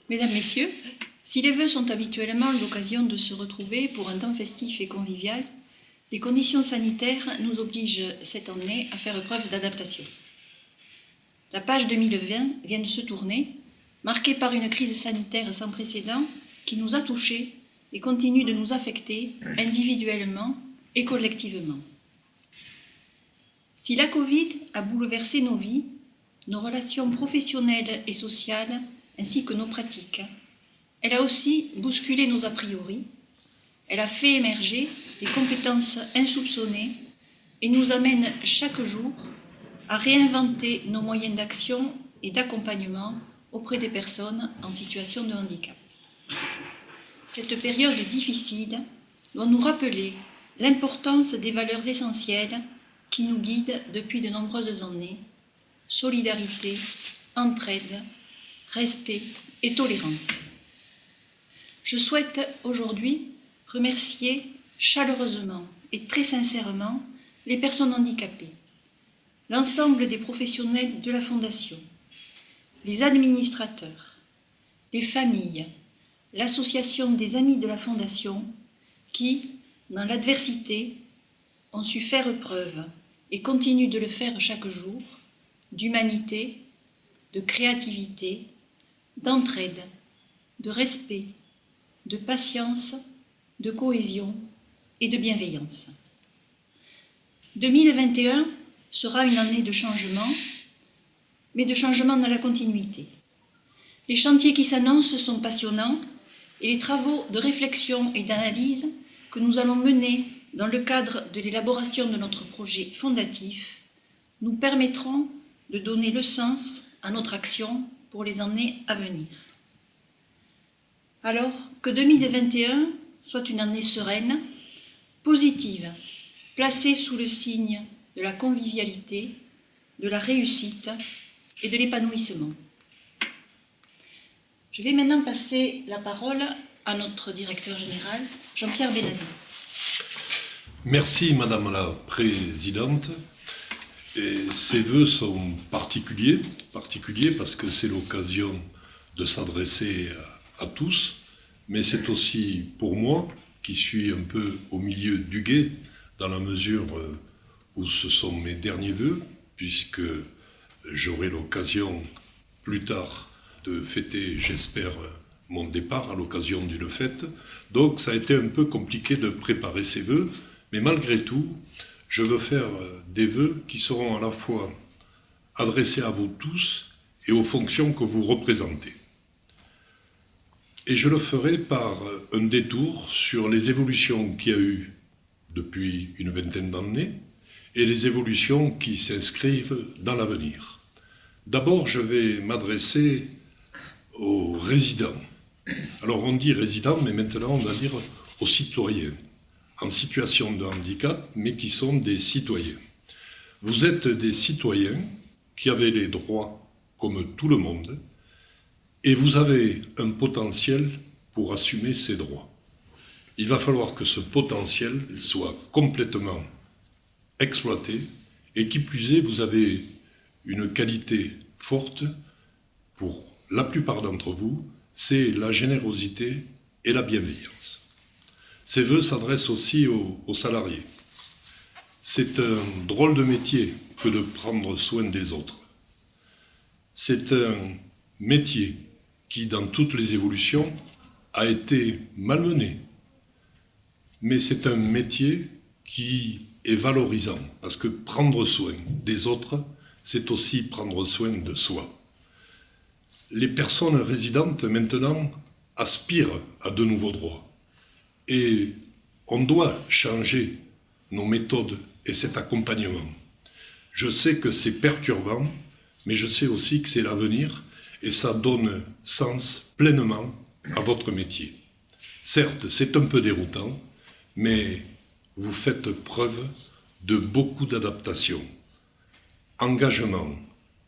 Mesdames, Messieurs, si les vœux sont habituellement l'occasion de se retrouver pour un temps festif et convivial, les conditions sanitaires nous obligent cette année à faire preuve d'adaptation. La page 2020 vient de se tourner, marquée par une crise sanitaire sans précédent qui nous a touchés et continue de nous affecter individuellement et collectivement. Si la Covid a bouleversé nos vies, nos relations professionnelles et sociales, ainsi que nos pratiques, elle a aussi bousculé nos a priori, elle a fait émerger des compétences insoupçonnées et nous amène chaque jour à réinventer nos moyens d'action et d'accompagnement auprès des personnes en situation de handicap. Cette période difficile doit nous rappeler l'importance des valeurs essentielles qui nous guident depuis de nombreuses années: solidarité, entraide, respect et tolérance. Je souhaite aujourd'hui remercier chaleureusement et très sincèrement les personnes handicapées, l'ensemble des professionnels de la Fondation, les administrateurs, les familles, l'association des amis de la Fondation qui, dans l'adversité, ont su faire preuve et continuent de le faire chaque jour d'humanité, de créativité, d'entraide, de respect, de patience, de cohésion et de bienveillance. 2021 sera une année de changement, mais de changement dans la continuité. Les chantiers qui s'annoncent sont passionnants et les travaux de réflexion et d'analyse que nous allons mener dans le cadre de l'élaboration de notre projet fondatif nous permettront de donner le sens à notre action pour les années à venir. Alors que 2021 soit une année sereine, positive, placée sous le signe de la convivialité, de la réussite et de l'épanouissement. Je vais maintenant passer la parole à notre directeur général, Jean-Pierre Benazzi. Merci Madame la Présidente. Et ces vœux sont particuliers parce que c'est l'occasion de s'adresser à tous, mais c'est aussi pour moi, qui suis un peu au milieu du gué, dans la mesure où ce sont mes derniers vœux, puisque j'aurai l'occasion plus tard de fêter, j'espère, mon départ à l'occasion d'une fête. Donc ça a été un peu compliqué de préparer ces vœux, mais malgré tout, je veux faire des vœux qui seront à la fois adressés à vous tous et aux fonctions que vous représentez. Et je le ferai par un détour sur les évolutions qu'il y a eu depuis une vingtaine d'années et les évolutions qui s'inscrivent dans l'avenir. D'abord, je vais m'adresser aux résidents. Alors on dit résidents, mais maintenant on va dire aux citoyens en situation de handicap, mais qui sont des citoyens. Vous êtes des citoyens qui avez les droits comme tout le monde, et vous avez un potentiel pour assumer ces droits. Il va falloir que ce potentiel soit complètement exploité, et qui plus est, vous avez une qualité forte pour la plupart d'entre vous, c'est la générosité et la bienveillance. Ces vœux s'adressent aussi aux salariés. C'est un drôle de métier que de prendre soin des autres. C'est un métier qui, dans toutes les évolutions, a été malmené. Mais c'est un métier qui est valorisant, parce que prendre soin des autres, c'est aussi prendre soin de soi. Les personnes résidentes, maintenant, aspirent à de nouveaux droits. Et on doit changer nos méthodes et cet accompagnement. Je sais que c'est perturbant, mais je sais aussi que c'est l'avenir et ça donne sens pleinement à votre métier. Certes, c'est un peu déroutant, mais vous faites preuve de beaucoup d'adaptation. Engagement,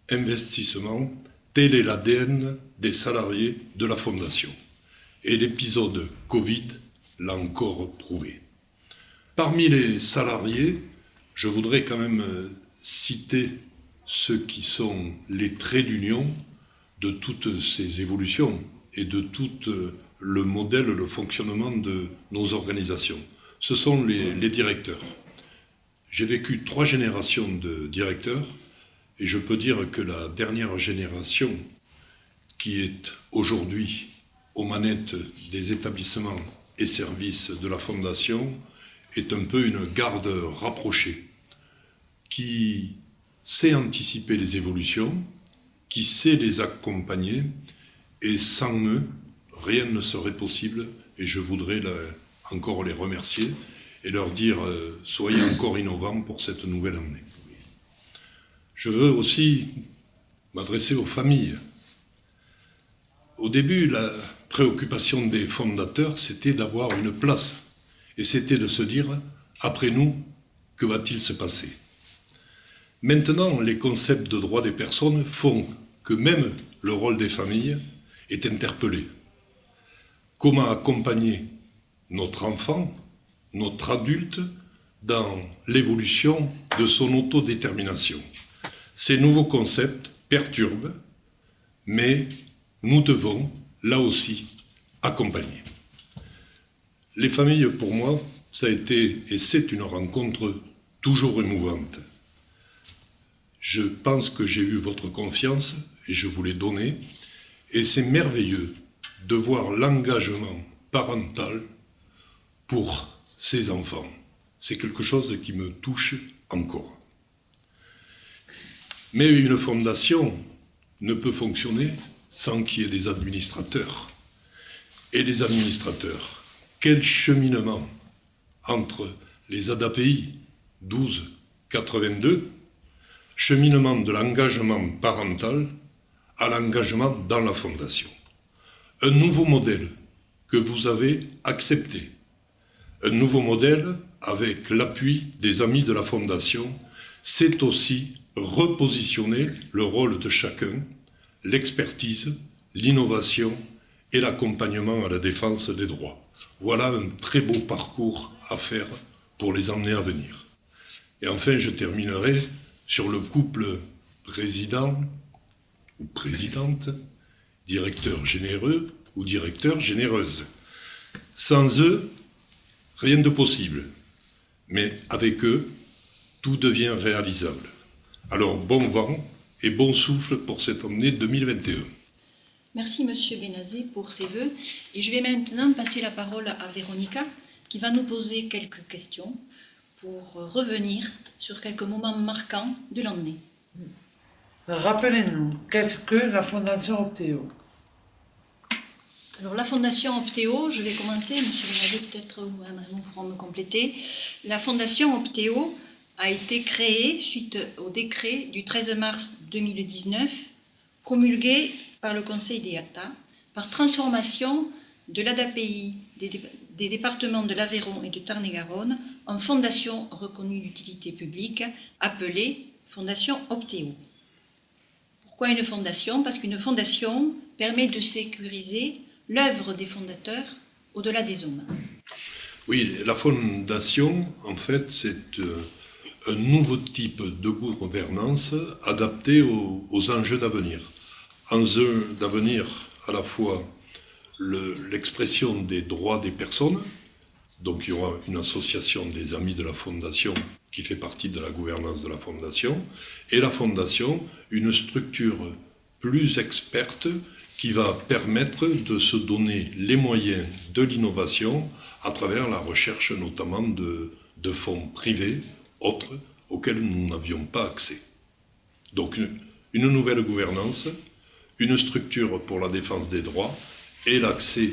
investissement, tel est l'ADN des salariés de la Fondation. Et l'épisode Covid l'a encore prouvé. Parmi les salariés, je voudrais quand même citer ceux qui sont les traits d'union de toutes ces évolutions et de tout le modèle, le fonctionnement de nos organisations. Ce sont les directeurs. J'ai vécu 3 générations de directeurs et je peux dire que la dernière génération qui est aujourd'hui aux manettes des établissements et services de la Fondation est un peu une garde rapprochée qui sait anticiper les évolutions, qui sait les accompagner et sans eux, rien ne serait possible et je voudrais encore les remercier et leur dire soyez encore innovants pour cette nouvelle année. Je veux aussi m'adresser aux familles. Au début, la préoccupation des fondateurs, c'était d'avoir une place et c'était de se dire après nous, que va-t-il se passer? Maintenant, les concepts de droits des personnes font que même le rôle des familles est interpellé. Comment accompagner notre enfant, notre adulte, dans l'évolution de son autodétermination? Ces nouveaux concepts perturbent, mais nous devons, là aussi, accompagner. Les familles, pour moi, ça a été et c'est une rencontre toujours émouvante. Je pense que j'ai eu votre confiance et je vous l'ai donnée, et c'est merveilleux de voir l'engagement parental pour ces enfants. C'est quelque chose qui me touche encore. Mais une fondation ne peut fonctionner sans qu'il y ait des administrateurs. Et les administrateurs, quel cheminement entre les ADAPI 1282, cheminement de l'engagement parental à l'engagement dans la fondation. Un nouveau modèle que vous avez accepté. Un nouveau modèle avec l'appui des amis de la fondation, c'est aussi repositionner le rôle de chacun, l'expertise, l'innovation et l'accompagnement à la défense des droits. Voilà un très beau parcours à faire pour les années à venir. Et enfin, je terminerai sur le couple président ou présidente, directeur généreux ou directeur généreuse. Sans eux, rien de possible. Mais avec eux, tout devient réalisable. Alors bon vent et bon souffle pour cette année 2021. Merci Monsieur Benazé pour ces vœux. Et je vais maintenant passer la parole à Véronica qui va nous poser quelques questions pour revenir sur quelques moments marquants de l'année. Rappelez-nous, qu'est-ce que la Fondation Optéo? Alors la Fondation Optéo, je vais commencer, Monsieur Benazé peut-être vous pourrez me compléter. La Fondation Optéo a été créée suite au décret du 13 mars 2019 promulgué par le Conseil d'État par transformation de l'ADAPI des départements de l'Aveyron et de Tarn-et-Garonne en fondation reconnue d'utilité publique appelée Fondation Optéo. Pourquoi une fondation? Parce qu'une fondation permet de sécuriser l'œuvre des fondateurs au-delà des hommes. Oui, la fondation, en fait, c'est un nouveau type de gouvernance adapté aux enjeux d'avenir. Enjeux d'avenir à la fois l'expression des droits des personnes, donc il y aura une association des amis de la Fondation qui fait partie de la gouvernance de la Fondation, et la Fondation, une structure plus experte qui va permettre de se donner les moyens de l'innovation à travers la recherche notamment de fonds privés, autres, auxquels nous n'avions pas accès. Donc une nouvelle gouvernance, une structure pour la défense des droits et l'accès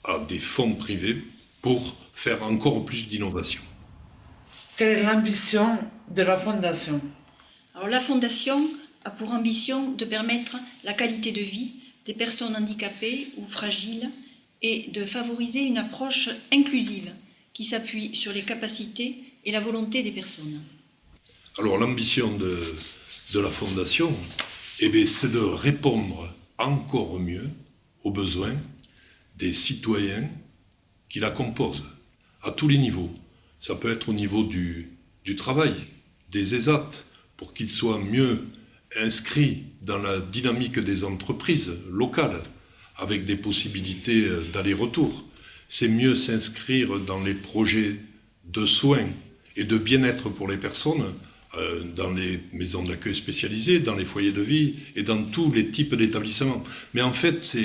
à des fonds privés pour faire encore plus d'innovation. Quelle est l'ambition de la Fondation? Alors la Fondation a pour ambition de permettre la qualité de vie des personnes handicapées ou fragiles et de favoriser une approche inclusive qui s'appuie sur les capacités et la volonté des personnes. Alors l'ambition de la Fondation, c'est de répondre encore mieux aux besoins des citoyens qui la composent, à tous les niveaux. Ça peut être au niveau du travail, des ESAT, pour qu'ils soient mieux inscrits dans la dynamique des entreprises locales, avec des possibilités d'aller-retour. C'est mieux s'inscrire dans les projets de soins et de bien-être pour les personnes, dans les maisons d'accueil spécialisées, dans les foyers de vie et dans tous les types d'établissements. Mais en fait,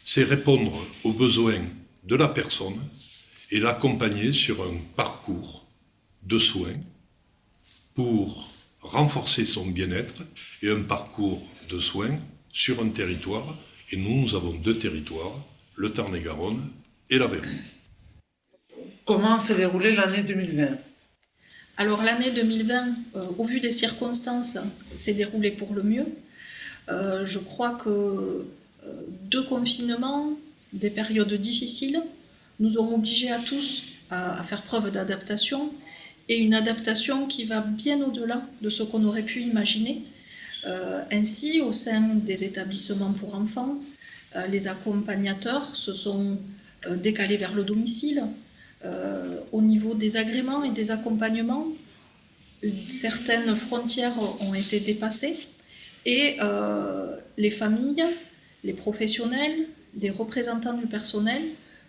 c'est répondre aux besoins de la personne et l'accompagner sur un parcours de soins pour renforcer son bien-être et un parcours de soins sur un territoire. Et nous avons 2 territoires, le Tarn-et-Garonne et l'Aveyron. Comment s'est déroulée l'année 2020? Alors l'année 2020, au vu des circonstances, s'est déroulée pour le mieux. Je crois que 2 confinements, des périodes difficiles, nous ont obligés à tous à faire preuve d'adaptation, et une adaptation qui va bien au-delà de ce qu'on aurait pu imaginer. Ainsi, au sein des établissements pour enfants, les accompagnateurs se sont décalés vers le domicile. Au niveau des agréments et des accompagnements, certaines frontières ont été dépassées et les familles, les professionnels, les représentants du personnel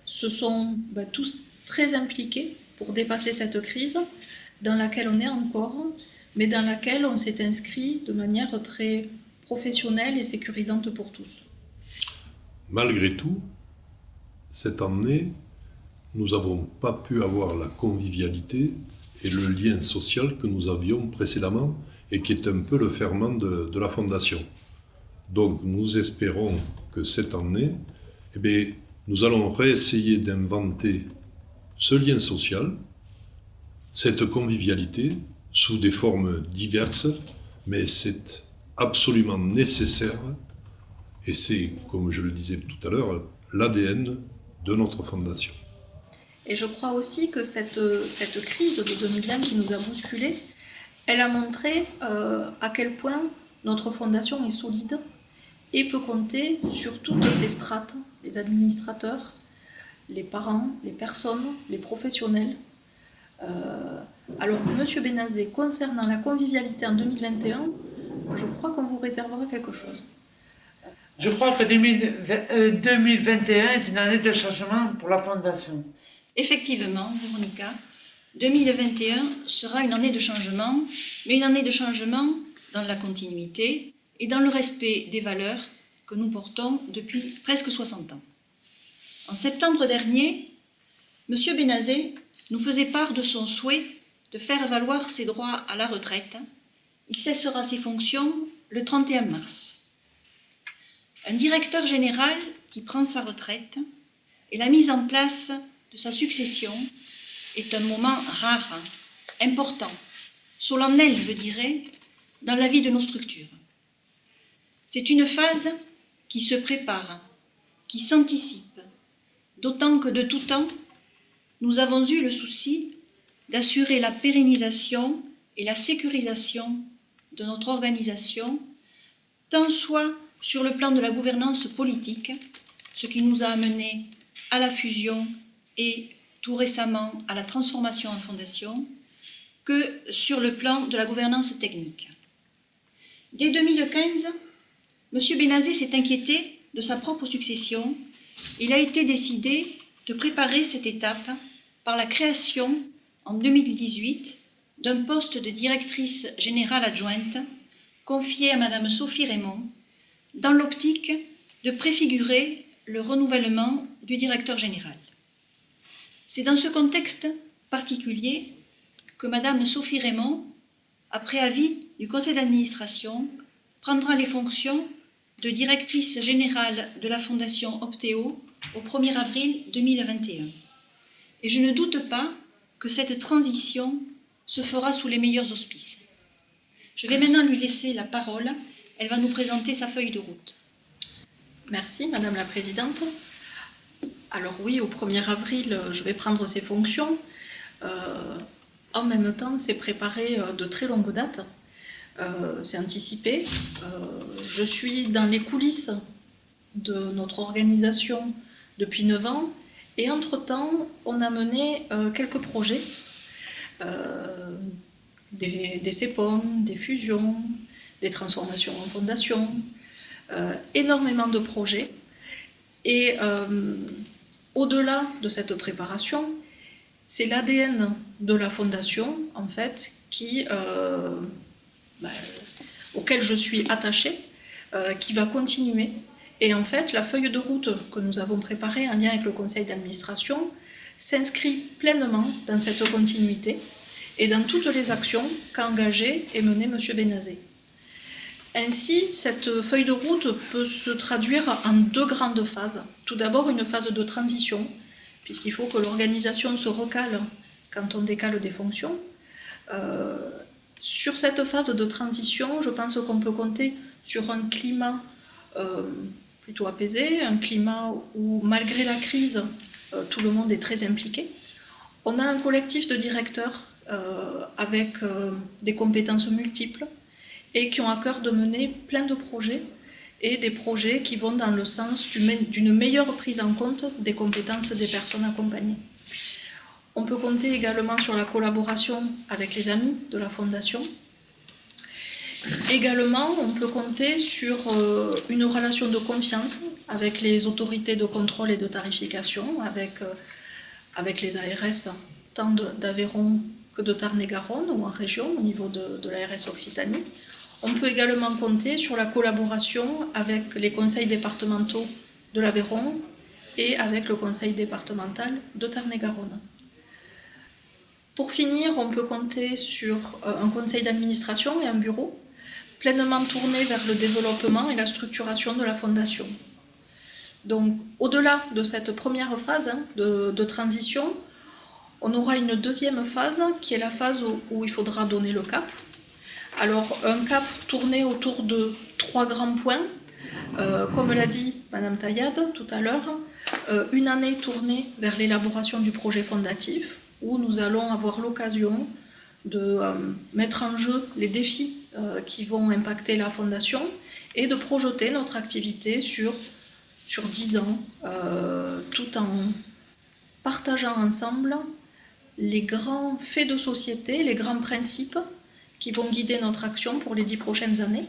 se sont tous très impliqués pour dépasser cette crise dans laquelle on est encore, mais dans laquelle on s'est inscrit de manière très professionnelle et sécurisante pour tous. Malgré tout, cette année, nous n'avons pas pu avoir la convivialité et le lien social que nous avions précédemment et qui est un peu le ferment de la Fondation. Donc nous espérons que cette année, nous allons réessayer d'inventer ce lien social, cette convivialité, sous des formes diverses, mais c'est absolument nécessaire et c'est, comme je le disais tout à l'heure, l'ADN de notre Fondation. Et je crois aussi que cette crise de 2020 qui nous a bousculés, elle a montré à quel point notre fondation est solide et peut compter sur toutes ces strates, les administrateurs, les parents, les personnes, les professionnels. Alors, Monsieur Benazé, concernant la convivialité en 2021, je crois qu'on vous réservera quelque chose. Je crois que 2021 est une année de changement pour la Fondation. Effectivement, Véronica, 2021 sera une année de changement, mais une année de changement dans la continuité et dans le respect des valeurs que nous portons depuis presque 60 ans. En septembre dernier, M. Benazé nous faisait part de son souhait de faire valoir ses droits à la retraite. Il cessera ses fonctions le 31 mars. Un directeur général qui prend sa retraite et la mise en place de sa succession est un moment rare, important, solennel, je dirais, dans la vie de nos structures. C'est une phase qui se prépare, qui s'anticipe, d'autant que de tout temps, nous avons eu le souci d'assurer la pérennisation et la sécurisation de notre organisation, tant soit sur le plan de la gouvernance politique, ce qui nous a amené à la fusion et tout récemment à la transformation en fondation, que sur le plan de la gouvernance technique. Dès 2015, M. Benazé s'est inquiété de sa propre succession. Il a été décidé de préparer cette étape par la création, en 2018, d'un poste de directrice générale adjointe confié à Mme Sophie Raymond, dans l'optique de préfigurer le renouvellement du directeur général. C'est dans ce contexte particulier que Mme Sophie Raymond, après avis du conseil d'administration, prendra les fonctions de directrice générale de la Fondation Optéo au 1er avril 2021. Et je ne doute pas que cette transition se fera sous les meilleurs auspices. Je vais maintenant lui laisser la parole. Elle va nous présenter sa feuille de route. Merci, Madame la Présidente. Alors oui, au 1er avril, je vais prendre ces fonctions. En même temps, c'est préparé de très longue date. C'est anticipé. Je suis dans les coulisses de notre organisation depuis 9 ans. Et entre-temps, on a mené quelques projets. Des CEPOM, des fusions, des transformations en fondation, énormément de projets. Et au-delà de cette préparation, c'est l'ADN de la Fondation, en fait, auquel je suis attachée, qui va continuer. Et en fait, la feuille de route que nous avons préparée en lien avec le conseil d'administration s'inscrit pleinement dans cette continuité et dans toutes les actions qu'a engagées et menées M. Benazet. Ainsi, cette feuille de route peut se traduire en 2 grandes phases. Tout d'abord, une phase de transition, puisqu'il faut que l'organisation se recale quand on décale des fonctions. Sur cette phase de transition, je pense qu'on peut compter sur un climat plutôt apaisé, un climat où, malgré la crise, tout le monde est très impliqué. On a un collectif de directeurs avec des compétences multiples et qui ont à cœur de mener plein de projets et des projets qui vont dans le sens d'une meilleure prise en compte des compétences des personnes accompagnées. On peut compter également sur la collaboration avec les amis de la Fondation. Également, on peut compter sur une relation de confiance avec les autorités de contrôle et de tarification, avec les ARS, tant d'Aveyron que de Tarn-et-Garonne ou en région, au niveau de l'ARS Occitanie. On peut également compter sur la collaboration avec les conseils départementaux de l'Aveyron et avec le conseil départemental de Tarn-et-Garonne. Pour finir, on peut compter sur un conseil d'administration et un bureau pleinement tourné vers le développement et la structuration de la Fondation. Donc, au-delà de cette première phase de transition, on aura une deuxième phase qui est la phase où il faudra donner le cap. Alors, un cap tourné autour de 3 grands points. Comme l'a dit Madame Taillade tout à l'heure, une année tournée vers l'élaboration du projet fondatif, où nous allons avoir l'occasion de mettre en jeu les défis qui vont impacter la Fondation et de projeter notre activité sur 10 ans, tout en partageant ensemble les grands faits de société, les grands principes qui vont guider notre action pour les 10 prochaines années.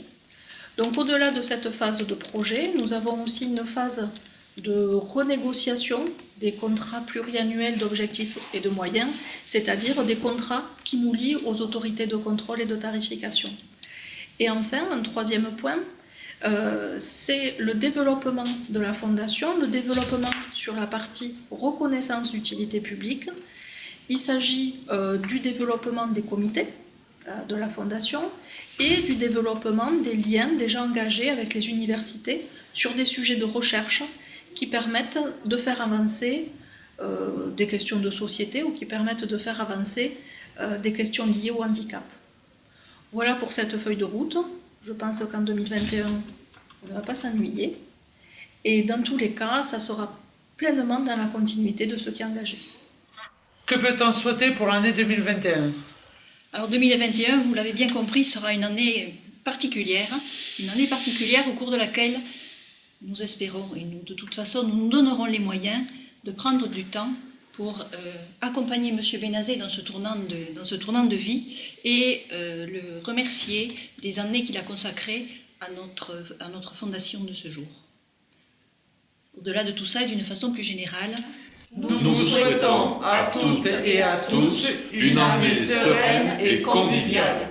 Donc au-delà de cette phase de projet, nous avons aussi une phase de renégociation des contrats pluriannuels d'objectifs et de moyens, c'est-à-dire des contrats qui nous lient aux autorités de contrôle et de tarification. Et enfin, un troisième point, c'est le développement de la Fondation, le développement sur la partie reconnaissance d'utilité publique. Il s'agit du développement des comités de la Fondation et du développement des liens déjà engagés avec les universités sur des sujets de recherche qui permettent de faire avancer des questions de société ou qui permettent de faire avancer des questions liées au handicap. Voilà pour cette feuille de route. Je pense qu'en 2021, on ne va pas s'ennuyer. Et dans tous les cas, ça sera pleinement dans la continuité de ce qui est engagé. Que peut-on souhaiter pour l'année 2021 ? Alors 2021, vous l'avez bien compris, sera une année particulière au cours de laquelle nous espérons, et nous, de toute façon, nous nous donnerons les moyens de prendre du temps pour accompagner M. Benazet dans ce tournant de vie et le remercier des années qu'il a consacrées à notre fondation de ce jour. Au-delà de tout ça et d'une façon plus générale, nous souhaitons à toutes et à tous une année sereine et conviviale.